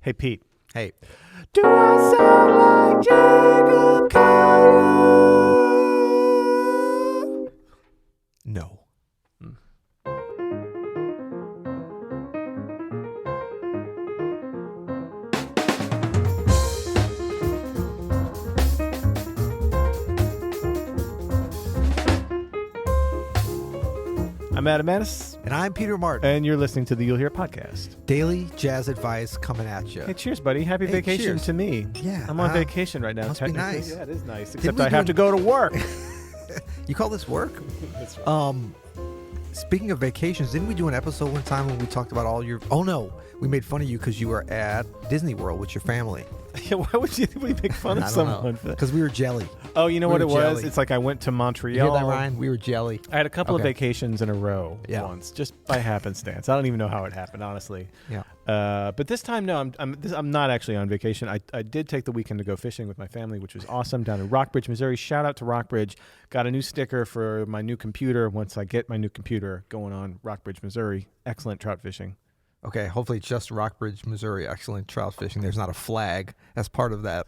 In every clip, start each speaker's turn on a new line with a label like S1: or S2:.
S1: Hey, Pete.
S2: Hey.
S1: Do I sound like Jacob Caillou?
S2: No.
S1: I'm Adam Maness.
S2: And I'm Peter Martin.
S1: And you're listening to the You'll Hear podcast.
S2: Daily jazz advice coming at you.
S1: Hey, cheers, buddy. Happy vacation
S2: cheers.
S1: to me.
S2: Yeah.
S1: I'm on vacation right now.
S2: Must be nice.
S1: Yeah, it is nice. Except
S2: we
S1: I have to go to work.
S2: You call this work?
S1: That's right.
S2: Speaking of vacations, didn't we do an episode one time when we talked about all your... Oh, no. We made fun of you because you were at Disney World with your family.
S1: Yeah, why would you make fun of someone?
S2: Because we were jelly.
S1: Oh, you know
S2: We
S1: what it
S2: were
S1: was?
S2: jelly.
S1: It's like I went to Montreal.
S2: You hear that, Ryan? We were jelly.
S1: I had a couple of
S2: Okay.
S1: vacations in a row
S2: Yeah.
S1: once, just by happenstance. I don't even know how it happened, honestly.
S2: Yeah.
S1: But this time, no, I'm not actually on vacation. I did take the weekend to go fishing with my family, which was awesome, down in Rockbridge, Missouri. Shout out to Rockbridge. Got a new sticker for my new computer. Once I get my new computer going on Rockbridge, Missouri. Excellent trout fishing.
S2: Okay, hopefully it's just Rockbridge, Missouri. Excellent trout fishing. There's not a flag as part of that.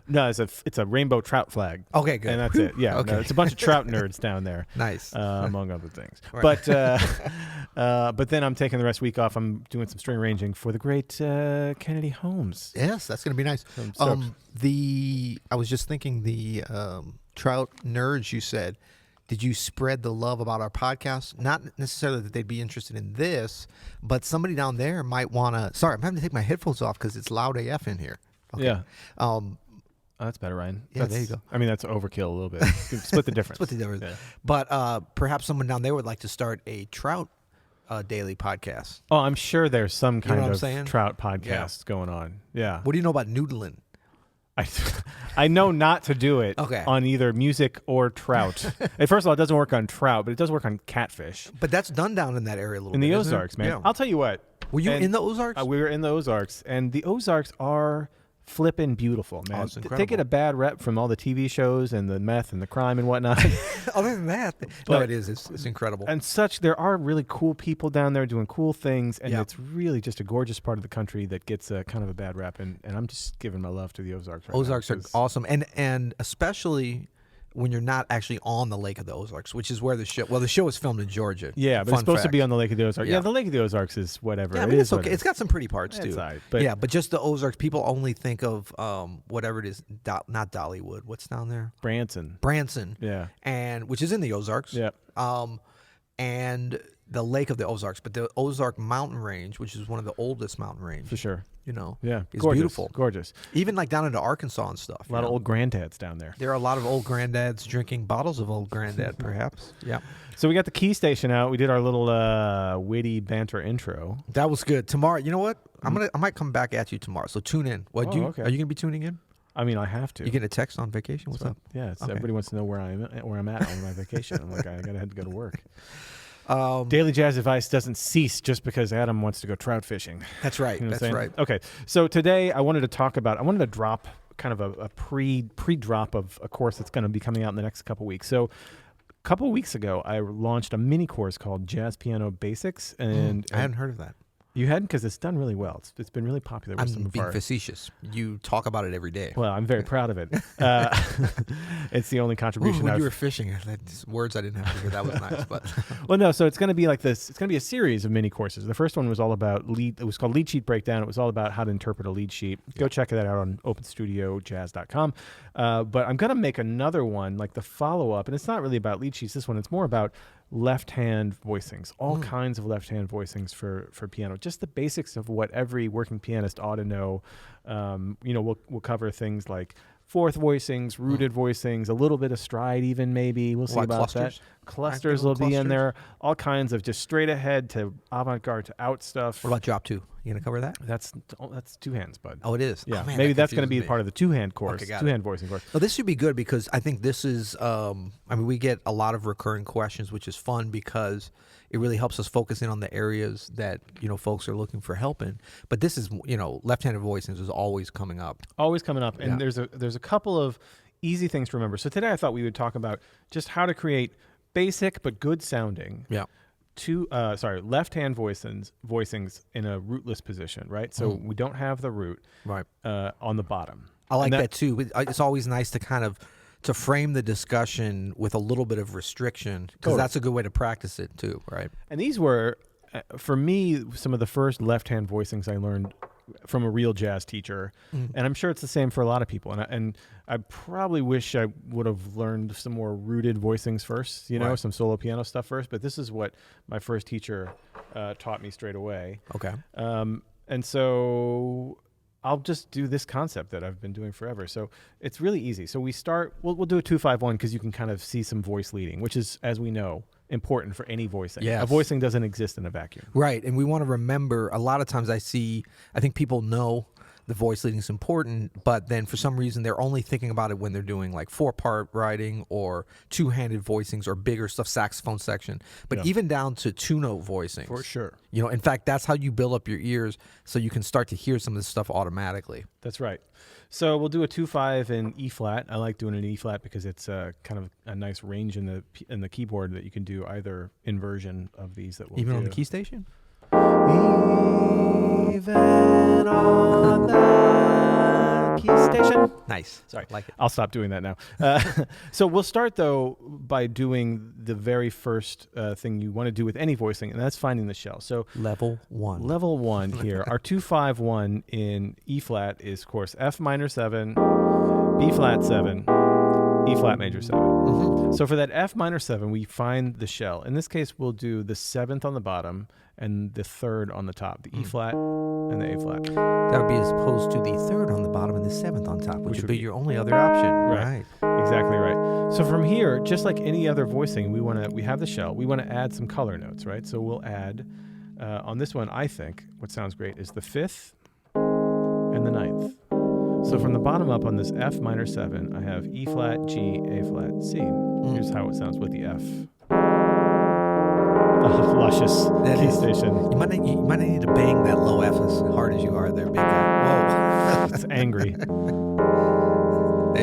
S1: No, it's a rainbow trout flag.
S2: Okay, good.
S1: And that's it. Yeah,
S2: Okay.
S1: no, it's a bunch of trout nerds down there.
S2: Nice.
S1: Among other things.
S2: Right.
S1: But then I'm taking the rest of the week off. I'm doing some string ranging for the great Kennedy Holmes.
S2: Yes, that's going to be nice.
S1: I'm stoked.
S2: I was just thinking the trout nerds you said, did you spread the love about our podcast? Not necessarily that they'd be interested in this, but somebody down there might want to... Sorry, I'm having to take my headphones off because it's loud AF in here. Okay.
S1: Yeah. Oh, that's better, Ryan.
S2: Yeah, there you go.
S1: I mean, that's overkill a little bit. Split the difference.
S2: Split the difference.
S1: Yeah.
S2: But perhaps someone down there would like to start a trout daily podcast.
S1: Oh, I'm sure there's some kind
S2: what I'm
S1: of
S2: saying?
S1: trout podcast going on. Yeah.
S2: What do you know about noodling?
S1: I know not to do it
S2: Okay.
S1: on either music or trout. And first of all, it doesn't work on trout, but it does work on catfish.
S2: But that's done down in that area a little
S1: In
S2: bit.
S1: the
S2: isn't it?
S1: Ozarks, man.
S2: Yeah.
S1: I'll tell you what.
S2: Were you
S1: And,
S2: in the Ozarks?
S1: We were in the Ozarks, and the Ozarks are flippin' beautiful, man.
S2: Oh, it's
S1: They
S2: incredible.
S1: get a bad rep from all the TV shows and the meth and the crime and whatnot.
S2: Other than that, no,
S1: But-
S2: it is. It's incredible.
S1: And there are really cool people down there doing cool things, and
S2: Yeah.
S1: it's really just a gorgeous part of the country that gets a kind of a bad rap. And I'm just giving my love to the Ozarks right now.
S2: Ozarks are
S1: 'cause-
S2: awesome, and especially when you're not actually on the Lake of the Ozarks, which is where the show. Well, the show is filmed in Georgia.
S1: Yeah, but
S2: Fun
S1: it's supposed to
S2: fact.
S1: be on the Lake of the Ozarks. Yeah,
S2: Yeah.
S1: the Lake of the Ozarks is whatever.
S2: Yeah, I
S1: It
S2: mean,
S1: is
S2: it's
S1: what
S2: okay.
S1: it
S2: It's
S1: is.
S2: got some pretty parts
S1: It's
S2: too.
S1: all right, but
S2: yeah, but just the Ozarks. People only think of whatever it is. Not Dollywood. What's down there?
S1: Branson.
S2: Branson.
S1: Yeah.
S2: And which is in the Ozarks.
S1: Yeah.
S2: And the Lake of the Ozarks, but the Ozark mountain range, which is one of the oldest mountain range,
S1: For sure.
S2: is
S1: Gorgeous.
S2: beautiful.
S1: Gorgeous.
S2: Even like down into Arkansas and stuff.
S1: A lot of old granddads down there.
S2: There are a lot of old granddads drinking bottles of old granddad, perhaps. Yeah.
S1: So we got the Keystation out. We did our little witty banter intro.
S2: That was good. Tomorrow, you know what? I might come back at you tomorrow. So tune in.
S1: Oh, okay.
S2: Are you gonna be tuning in?
S1: I mean, I have to.
S2: You getting a text on vacation? What's up?
S1: Yeah,
S2: Okay.
S1: everybody wants to know where I'm at on my vacation. I'm like, I gotta have to go to work.
S2: Um,
S1: Daily Jazz Advice doesn't cease just because Adam wants to go trout fishing.
S2: That's right.
S1: You know what I'm
S2: That's
S1: saying?
S2: right.
S1: Okay, so today I wanted to drop kind of a pre-drop of a course that's going to be coming out in the next couple weeks. So a couple weeks ago, I launched a mini course called Jazz Piano Basics, and
S2: I hadn't heard of that.
S1: you hadn't, because it's done really well. It's been really popular with
S2: I'm
S1: some of
S2: being
S1: our...
S2: facetious. You talk about it every day.
S1: Well, I'm very proud of it. It's the only contribution
S2: when
S1: I've...
S2: you were fishing, that's words I didn't have to hear. That was nice, but
S1: Well, no, so it's going to be like this. It's going to be a series of mini courses. The first one was all about it was called Lead Sheet Breakdown. It was all about how to interpret a lead sheet. Go check that out on openstudiojazz.com. But I'm going to make another one, like the follow-up, and it's not really about lead sheets. This one, it's more about left-hand voicings, all kinds of left-hand voicings for piano. Just the basics of what every working pianist ought to know. We'll cover things like fourth voicings, rooted voicings, a little bit of stride even maybe. We'll see
S2: What,
S1: about
S2: clusters?
S1: that. Clusters will be in there. All kinds of just straight ahead to avant-garde to out stuff.
S2: what about drop two? You gonna cover that?
S1: That's two hands, bud.
S2: Oh, it is.
S1: Yeah,
S2: Oh, man,
S1: maybe
S2: that
S1: that's going to be
S2: confuses me.
S1: part of the two-hand course,
S2: Okay, got it.
S1: two-hand voicing course.
S2: Well, this should be good because I think this is, we get a lot of recurring questions, which is fun because it really helps us focus in on the areas that, folks are looking for help in. But this is, left-handed voicings is always coming up.
S1: Always coming up, and
S2: Yeah.
S1: there's a couple of easy things to remember. So today I thought we would talk about just how to create basic but good sounding
S2: Yeah.
S1: left-hand voicings in a rootless position, right? So we don't have the root on the bottom.
S2: I like that too. It's always nice to kind of to frame the discussion with a little bit of restriction, because that's a good way to practice it too, right?
S1: And these were, for me, some of the first left-hand voicings I learned from a real jazz teacher, and I'm sure it's the same for a lot of people. And I probably wish I would have learned some more rooted voicings first, some solo piano stuff first. But this is what my first teacher taught me straight away.
S2: Okay.
S1: And so I'll just do this concept that I've been doing forever. So it's really easy. So we start. We'll do a 2-5-1 because you can kind of see some voice leading, which is, as we know, important for any voicing.
S2: Yes.
S1: A voicing doesn't exist in a vacuum.
S2: Right. And we want to remember, a lot of times I think people know the voice leading is important, but then for some reason they're only thinking about it when they're doing like 4-part writing or 2-handed voicings or bigger stuff, saxophone section. But even down to 2-note voicings.
S1: For sure.
S2: In fact, that's how you build up your ears so you can start to hear some of this stuff automatically.
S1: That's right. So we'll do a 2-5 in E flat. I like doing an E flat because it's kind of a nice range in the keyboard that you can do either inversion of these that we'll
S2: Even
S1: do.
S2: on the Keystation?
S1: Even on the Keystation.
S2: Nice.
S1: Sorry.
S2: Like it.
S1: I'll stop doing that now. So we'll start, though, by doing the very first thing you want to do with any voicing, and that's finding the shell. So
S2: Level 1.
S1: Level 1 here. Our 2-5-1 in E flat is, of course, F minor 7, B flat 7, E flat major 7. So for that F minor 7, we find the shell. In this case, we'll do the 7th on the bottom and the 3rd on the top, the E flat and the A flat.
S2: That would be as opposed to the 3rd on the bottom and the 7th on top, which would be your only other option. Right.
S1: Exactly right. So from here, just like any other voicing, we have the shell. We want to add some color notes, right? So we'll add, on this one, I think, what sounds great is the 5th and the 9th. So from the bottom up on this F minor 7, I have E flat, G, A flat, C. Here's how it sounds with the F. Oh, luscious Keystation.
S2: You might need to bang that low F as hard as you are there, big guy. Whoa.
S1: It's angry.
S2: There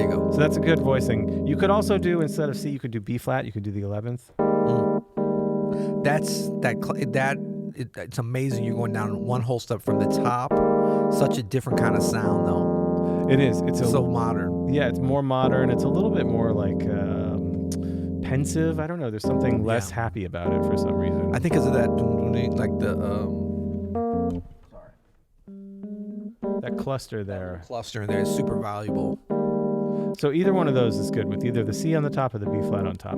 S2: you go.
S1: So that's a good voicing. You could also do, instead of C, you could do B flat. You could do the 11th.
S2: It's amazing. You're going down one whole step from the top. Such a different kind of sound, though.
S1: It is. It's
S2: so modern.
S1: Yeah, it's more modern. It's a little bit more like pensive. I don't know. There's something less happy about it for some reason.
S2: I think because of that, like the
S1: that cluster there.
S2: Cluster in there is super valuable.
S1: So either one of those is good, with either the C on the top or the B flat on top.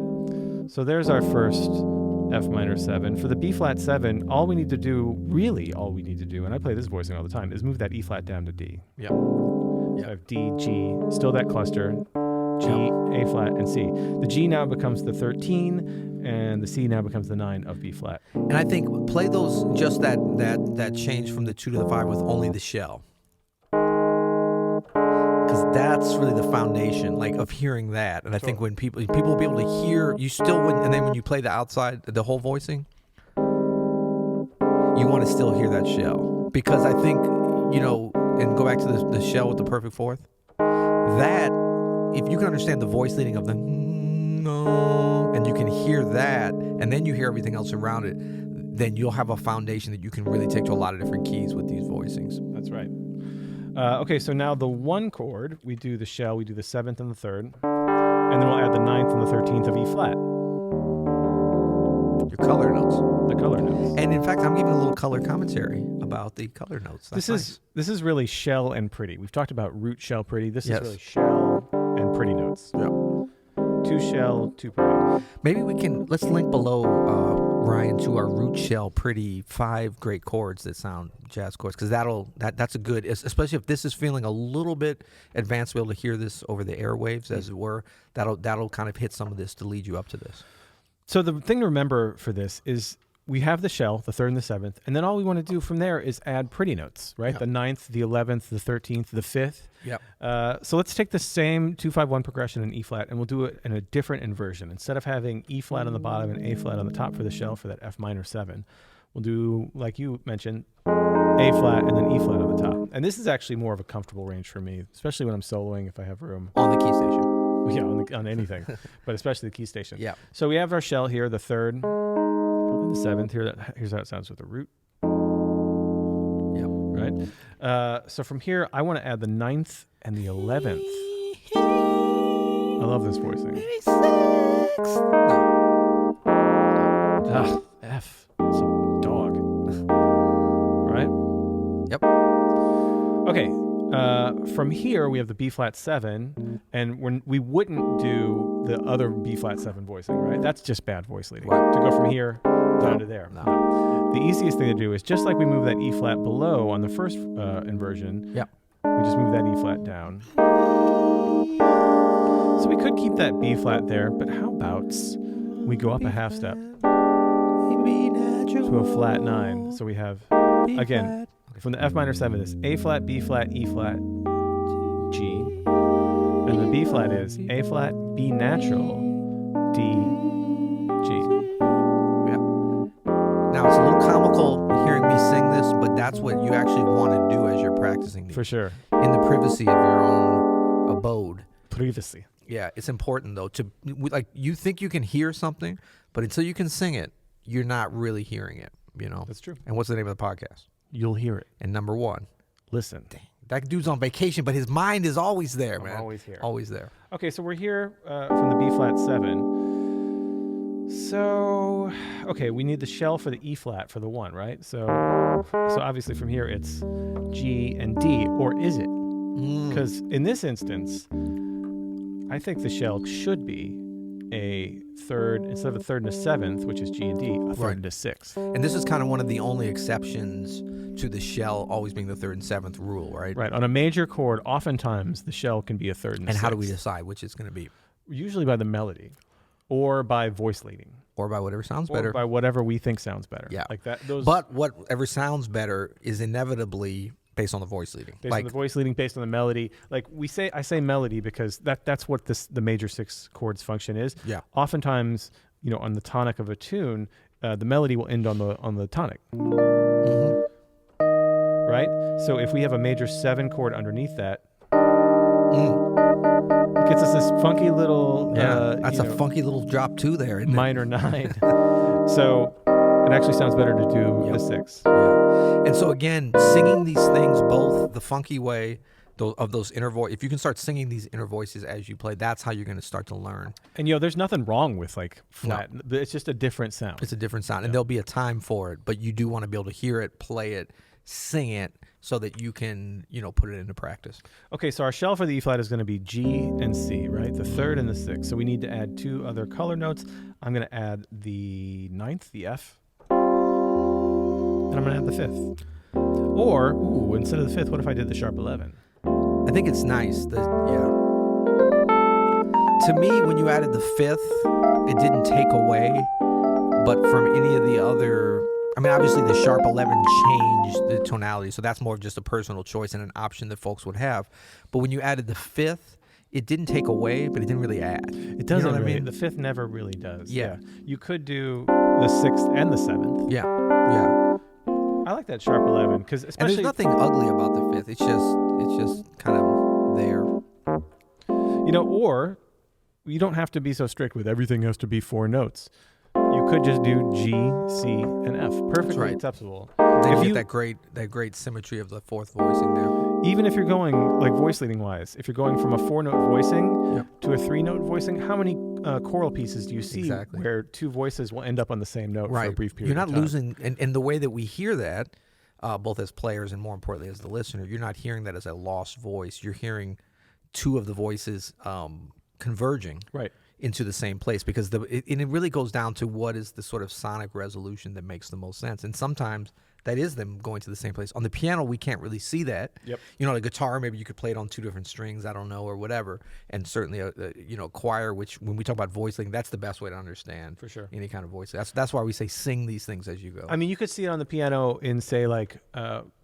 S1: So there's our first F minor 7. For the B flat 7, all we need to do, and I play this voicing all the time, is move that E flat down to D.
S2: Yep.
S1: So I have D, G, still that cluster, G, A flat, and C. The G now becomes the 13, and the C now becomes the 9 of B flat.
S2: And I think play those, just that change from the 2 to the 5 with only the shell. Because that's really the foundation, like, of hearing that. And I think when people will be able to hear, and then when you play the outside, the whole voicing, you want to still hear that shell. Because I think, and go back to the shell with the perfect fourth, that, if you can understand the voice leading of the no, and you can hear that, and then you hear everything else around it, then you'll have a foundation that you can really take to a lot of different keys with these voicings.
S1: That's right. Okay, so now the 1 chord, we do the shell, we do the 7th and the 3rd, and then we'll add the 9th and the 13th of E flat.
S2: Your color notes.
S1: The color notes.
S2: And in fact, I'm giving a little color commentary about the color notes.
S1: This is really shell and pretty. We've talked about root, shell, pretty. This is really shell and pretty notes.
S2: Yep.
S1: 2 shell, 2 pretty.
S2: Maybe let's link below, Ryan, to our root, shell, pretty 5 great chords that sound jazz chords, because that's a good, especially if this is feeling a little bit advanced, to be able to hear this over the airwaves, as it were. That'll kind of hit some of this to lead you up to this.
S1: So the thing to remember for this is we have the shell, the 3rd and the 7th, and then all we want to do from there is add pretty notes, right?
S2: Yep.
S1: The 9th, the 11th, the 13th, the 5th.
S2: Yep.
S1: So let's take the same 2-5-1 progression in E flat, and we'll do it in a different inversion. Instead of having E flat on the bottom and A flat on the top for the shell for that F minor 7, we'll do, like you mentioned, A flat and then E flat on the top. And this is actually more of a comfortable range for me, especially when I'm soloing if I have room.
S2: On the Keystation.
S1: Yeah, on anything, but especially the Keystation.
S2: Yeah.
S1: So we have our shell here, the 3rd, and the 7th. Here's how it sounds with the root.
S2: Yep.
S1: Right. So from here, I want to add the 9th and the 11th. I love this voicing. F. It's a dog. Right?
S2: Yep.
S1: Okay. From here, we have the B flat 7, and we wouldn't do the other B flat 7 voicing, right? That's just bad voice leading.
S2: Right.
S1: To go from here down to there.
S2: No.
S1: The easiest thing to do is just like we move that E flat below on the first inversion.
S2: Yep.
S1: We just move that E flat down. So we could keep that B flat there, but how about we go up a half step to a flat 9? So we have, again, from the F minor 7 is A flat, B flat, E flat, G. And the B flat is A flat, B natural, D, G.
S2: Yeah. Now, it's a little comical hearing me sing this, but that's what you actually want to do as you're practicing these.
S1: For sure.
S2: In the privacy of your own abode.
S1: Privacy.
S2: Yeah, it's important, though, like, you think you can hear something, but until you can sing it, you're not really hearing it, you know?
S1: That's true.
S2: And what's the name of the podcast?
S1: You'll hear it.
S2: And number 1.
S1: Listen.
S2: Dang, that dude's on vacation, but his mind is always there, man.
S1: Always here.
S2: Always there.
S1: Okay, so we're here from the B flat 7. So, okay, we need the shell for the E flat for the 1, right? So obviously from here it's G and D, or is it? Because in this instance, I think the shell should be a third, instead of a third and a 7th, which is G and D, a third and a 6th.
S2: And this is kind of one of the only exceptions to the shell always being the 3rd and 7th rule, right?
S1: Right. On a major chord, oftentimes the shell can be a third and a 6th.
S2: And how do we decide which it's going to be?
S1: Usually by the melody, or by voice leading,
S2: or by whatever sounds better,
S1: or by whatever we think sounds better.
S2: Yeah,
S1: like that. Those.
S2: But whatever sounds better is inevitably based on the voice leading.
S1: Based on the voice leading, based on the melody. Like I say melody because that's what the major 6 chords function is.
S2: Yeah.
S1: Oftentimes, on the tonic of a tune, the melody will end on the tonic.
S2: Mm-hmm.
S1: Right. So if we have a major 7 chord underneath that, it gets us this funky little.
S2: That's a funky little drop 2 there, isn't
S1: minor 9. So it actually sounds better to do the 6.
S2: Yeah. And so again, singing these things both the funky way of those inner voice. If you can start singing these inner voices as you play, that's how you're going to start to learn.
S1: And there's nothing wrong with like flat. No. It's just a different sound.
S2: It's a different sound, and there'll be a time for it. But you do want to be able to hear it, play it, sing it, so that you can put it into practice.
S1: Okay, so our shell for the E flat is going to be G and C, right? The 3rd and the 6th. So we need to add 2 other color notes. I'm going to add the 9th, the F. And I'm going to add the 5th. Or, instead of the 5th, what if I did the sharp 11?
S2: I think it's nice. To me, when you added the 5th, it didn't take away, but from any of the other... I mean, obviously the sharp 11 changed the tonality, so that's more of just a personal choice and an option that folks would have. But when you added the 5th, it didn't take away, but it didn't really add.
S1: It doesn't. I mean, the 5th never really does. Yeah. You could do the 6th and the 7th.
S2: Yeah.
S1: I like that sharp 11 because especially.
S2: And there's nothing ugly about the 5th. It's just kind of there.
S1: Or you don't have to be so strict with everything has to be 4 notes. You could just do G, C, and F. Perfectly acceptable.
S2: Then you get that great symmetry of the 4th voicing there.
S1: Even if you're going like voice leading wise, if you're going from a 4-note voicing to a 3-note voicing, how many choral pieces do you see where 2 voices will end up on the same note for a brief period?
S2: You're not
S1: of time?
S2: losing, and the way that we hear that, both as players and more importantly as the listener, you're not hearing that as a lost voice. You're hearing 2 of the voices converging into the same place, because it really goes down to what is the sort of sonic resolution that makes the most sense. And sometimes that is them going to the same place. On the piano, we can't really see that.
S1: Yep.
S2: The guitar, maybe you could play it on 2 different strings, I don't know, or whatever. And certainly a choir, which when we talk about voice leading, that's the best way to understand
S1: for sure
S2: any kind of voice. That's why we say sing these things as you go.
S1: I mean, you could see it on the piano in say like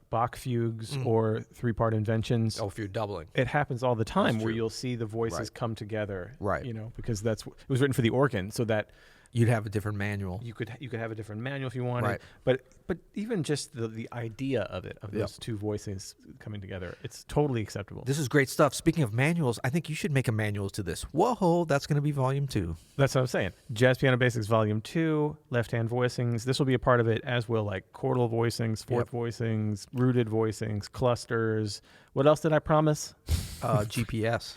S1: Bach fugues or 3-part inventions.
S2: Oh, if you're doubling.
S1: It happens all the time where you'll see the voices come together.
S2: Right.
S1: Because it was written for the organ, so that
S2: You'd have a different manual.
S1: You could have a different manual if you wanted.
S2: Right.
S1: But even just the idea of it, of those two voicings coming together, it's totally acceptable.
S2: This is great stuff. Speaking of manuals, I think you should make a manual to this. Whoa, that's going to be volume 2.
S1: That's what I'm saying. Jazz Piano Basics Volume 2, left-hand voicings. This will be a part of it, as will like chordal voicings, fourth voicings, rooted voicings, clusters. What else did I promise?
S2: GPS.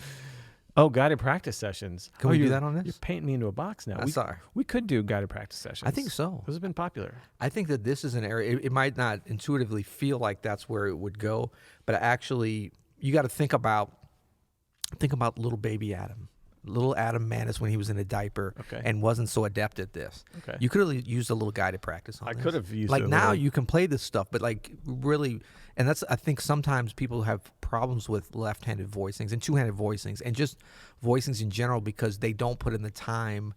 S1: Oh, guided practice sessions.
S2: Can we do that on this?
S1: You're painting me into a box now.
S2: Sorry.
S1: We could do guided practice sessions.
S2: I think so.
S1: Those have been popular.
S2: I think that this is an area, it might not intuitively feel like that's where it would go, but actually, you got to think about little baby Adam. Little Adam Maness when he was in a diaper and wasn't so adept at this.
S1: Okay.
S2: You could have used a little guided practice on this.
S1: I could have used
S2: like
S1: it a
S2: now
S1: little.
S2: you can play this stuff, but like really, and that's, I think sometimes people have problems with left-handed voicings and two-handed voicings and just voicings in general because they don't put in the time.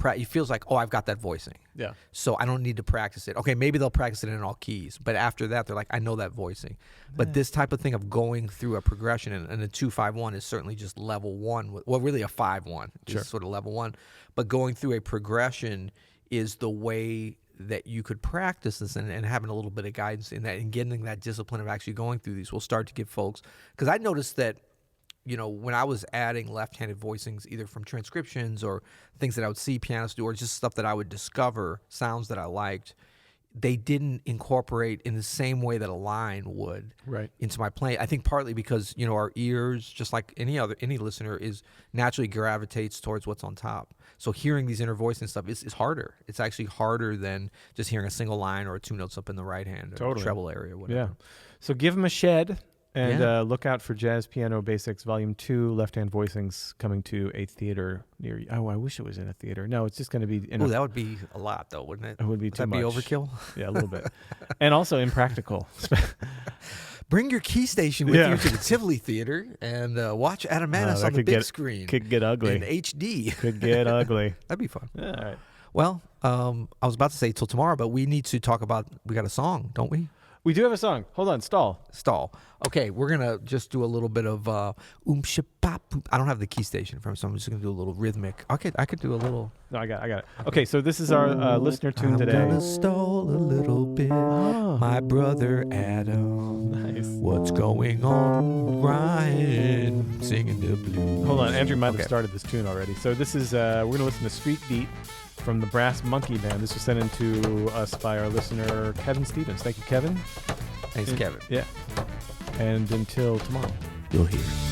S2: It feels like, oh, I've got that voicing.
S1: Yeah.
S2: So I don't need to practice it. Okay, maybe they'll practice it in all keys, but after that, they're like, I know that voicing. But this type of thing of going through a progression, and a 2-5-1 is certainly just level 1. Well, really a 5-1 is sort of level 1. But going through a progression is the way that you could practice this and having a little bit of guidance in that and getting that discipline of actually going through these will start to give folks. Because I noticed that, you know, when I was adding left-handed voicings, either from transcriptions or things that I would see pianists do or just stuff that I would discover, sounds that I liked, they didn't incorporate in the same way that a line would into my playing. I think partly because, you know, our ears, just like any listener, is naturally gravitates towards what's on top. So hearing these inner voice and stuff is harder. It's actually harder than just hearing a single line or 2 notes up in the right hand or treble area or whatever.
S1: Yeah. So give them a shed. And look out for Jazz Piano Basics Volume 2, left-hand voicings coming to a theater near you. Oh, I wish it was in a theater. No, it's just going to be in
S2: that would be a lot, though, wouldn't it?
S1: It would be too much.
S2: Would that be overkill?
S1: Yeah, a little bit. And also impractical.
S2: Bring your Keystation with you to the Tivoli Theater and watch Adam Maness on the big screen.
S1: Could get ugly.
S2: In HD.
S1: Could get ugly.
S2: That'd be fun.
S1: Yeah, all right.
S2: Well, I was about to say till tomorrow, but we need to talk about, we got a song, don't we?
S1: We do have a song. Hold on, stall.
S2: Okay, we're going to just do a little bit of shapap. I don't have the Keystation from, so I'm just going to do a little rhythmic. Okay, I could do a little.
S1: No, I got it. Okay, so this is our listener tune today.
S2: I'm going to stall a little bit, my brother Adam.
S1: Nice.
S2: What's going on, Ryan? Singing the blues.
S1: Hold on, Andrew might have started this tune already. So this is, we're going to listen to Street Beat from the Brass Monkey Band. This was sent in to us by our listener, Kevin Stevens. Thank you, Kevin.
S2: Thanks, Kevin.
S1: Yeah. And until tomorrow.
S2: You'll hear.